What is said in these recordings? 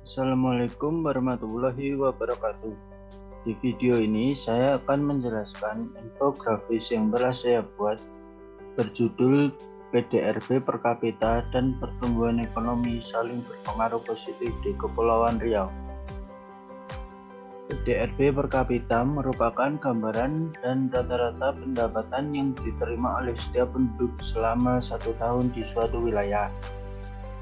Assalamualaikum warahmatullahi wabarakatuh. Di video ini saya akan menjelaskan infografis yang telah saya buat berjudul PDRB per kapita dan pertumbuhan ekonomi saling berpengaruh positif di Kepulauan Riau. PDRB per kapita merupakan gambaran dan rata-rata pendapatan yang diterima oleh setiap penduduk selama 1 tahun di suatu wilayah.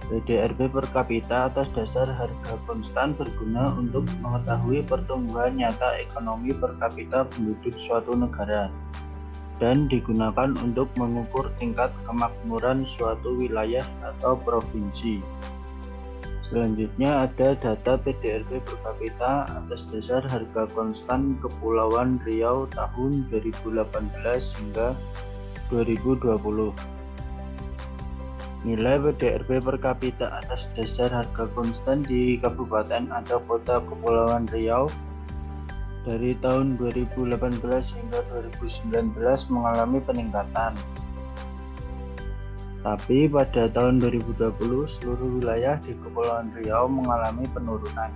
PDRB per kapita atas dasar harga konstan berguna untuk mengetahui pertumbuhan nyata ekonomi per kapita penduduk suatu negara dan digunakan untuk mengukur tingkat kemakmuran suatu wilayah atau provinsi. Selanjutnya ada data PDRB per kapita atas dasar harga konstan Kepulauan Riau tahun 2018 hingga 2020. Nilai PDRB per kapita atas dasar harga konstan di kabupaten atau kota Kepulauan Riau dari tahun 2018 hingga 2019 mengalami peningkatan. Tapi pada tahun 2020 seluruh wilayah di Kepulauan Riau mengalami penurunan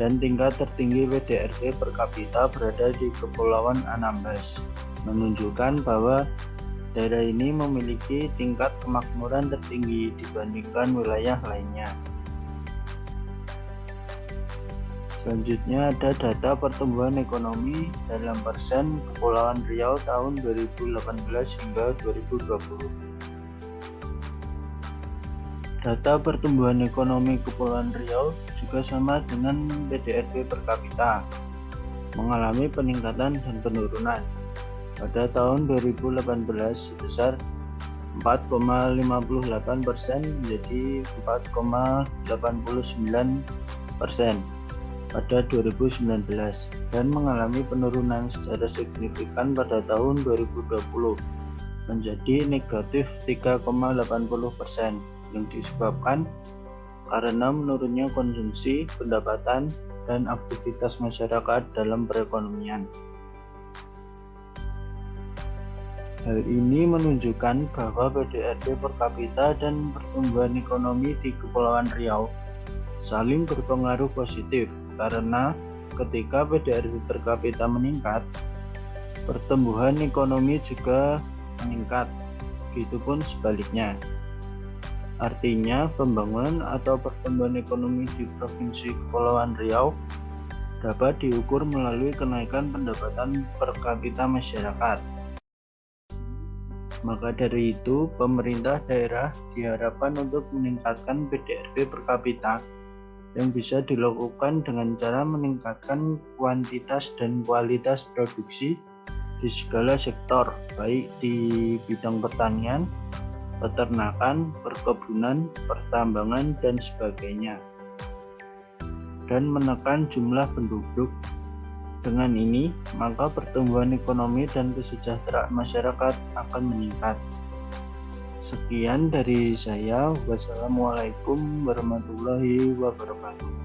dan tingkat tertinggi PDRB per kapita berada di Kepulauan Anambas, menunjukkan bahwa daerah ini memiliki tingkat kemakmuran tertinggi dibandingkan wilayah lainnya. Selanjutnya ada data pertumbuhan ekonomi dalam persen Kepulauan Riau tahun 2018 hingga 2020. Data pertumbuhan ekonomi Kepulauan Riau juga sama dengan PDRB per kapita, mengalami peningkatan dan penurunan. Pada tahun 2018 sebesar 4,58% menjadi 4,89% pada 2019 dan mengalami penurunan secara signifikan pada tahun 2020 menjadi negatif 3,80% yang disebabkan karena menurunnya konsumsi, pendapatan, dan aktivitas masyarakat dalam perekonomian. Hal ini menunjukkan bahwa PDRB per kapita dan pertumbuhan ekonomi di Kepulauan Riau saling berpengaruh positif karena ketika PDRB per kapita meningkat, pertumbuhan ekonomi juga meningkat, begitupun sebaliknya. Artinya, pembangunan atau pertumbuhan ekonomi di Provinsi Kepulauan Riau dapat diukur melalui kenaikan pendapatan per kapita masyarakat. Maka dari itu, pemerintah daerah diharapkan untuk meningkatkan PDRB per kapita yang bisa dilakukan dengan cara meningkatkan kuantitas dan kualitas produksi di segala sektor, baik di bidang pertanian, peternakan, perkebunan, pertambangan, dan sebagainya, dan menekan jumlah penduduk. Dengan ini, maka pertumbuhan ekonomi dan kesejahteraan masyarakat akan meningkat. Sekian dari saya. Wassalamualaikum warahmatullahi wabarakatuh.